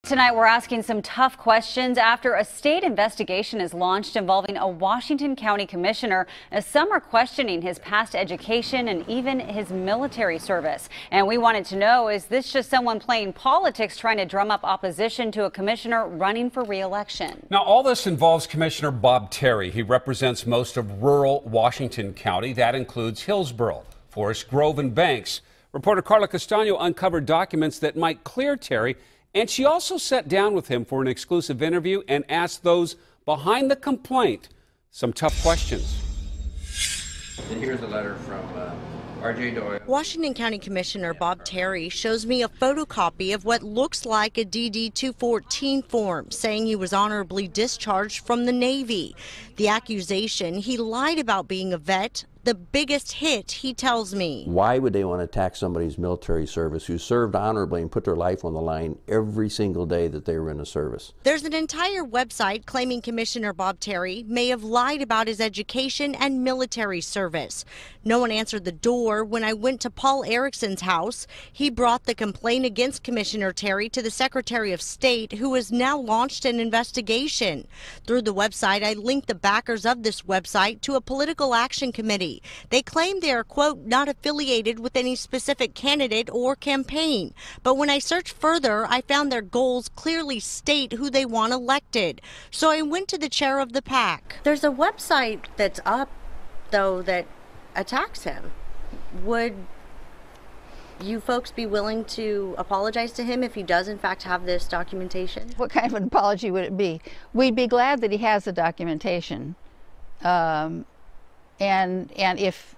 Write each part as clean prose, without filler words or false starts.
Tonight, we're asking some tough questions after a state investigation is launched involving a Washington County commissioner, as some are questioning his past education and even his military service. And we wanted to know, is this just someone playing politics trying to drum up opposition to a commissioner running for re-election? Now, all this involves Commissioner Bob Terry. He represents most of rural Washington County. That includes Hillsborough, Forest Grove, and Banks. Reporter Carla Castano uncovered documents that might clear Terry, and she also sat down with him for an exclusive interview and asked those behind the complaint some tough questions. And here's a letter from R.J. Doyle. Washington County Commissioner Bob Terry shows me a photocopy of what looks like a DD-214 form saying he was honorably discharged from the Navy. The accusation, he lied about being a vet. The biggest hit, he tells me. Why would they want to attack somebody's military service who served honorably and put their life on the line every single day that they were in the service? There's an entire website claiming Commissioner Bob Terry may have lied about his education and military service. No one answered the door when I went to Paul Erickson's house. He brought the complaint against Commissioner Terry to the Secretary of State, who has now launched an investigation. Through the website, I linked the backers of this website to a political action committee. They claim they are, quote, not affiliated with any specific candidate or campaign. But when I searched further, I found their goals clearly state who they want elected. So I went to the chair of the PAC. There's a website that's up, though, that attacks him. Would you folks be willing to apologize to him if he does, in fact, have this documentation? What kind of an apology would it be? We'd be glad that he has the documentation. And if,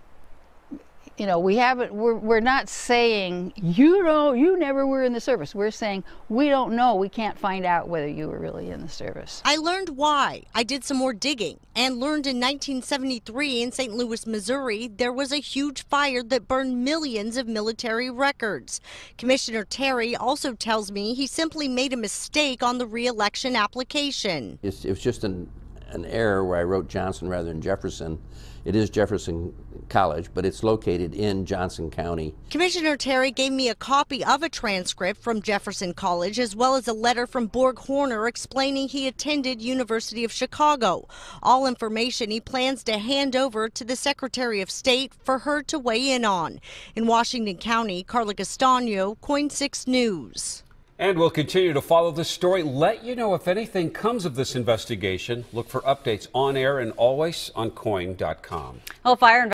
you know, we haven't, we're not saying, you never were in the service. We're saying, we don't know. We can't find out whether you were really in the service. I learned why. I did some more digging and learned in 1973 in St. Louis, Missouri, there was a huge fire that burned millions of military records. Commissioner Terry also tells me he simply made a mistake on the re-election application. It was just an error where I wrote Johnson rather than Jefferson. It is Jefferson College, but it's located in Johnson County. Commissioner Terry gave me a copy of a transcript from Jefferson College, as well as a letter from Borg Horner explaining he attended University of Chicago. All information he plans to hand over to the Secretary of State for her to weigh in on. In Washington County, Carla Castano, KOIN 6 News. And we'll continue to follow this story, let you know if anything comes of this investigation. Look for updates on air and always on KOIN.com. Well, fire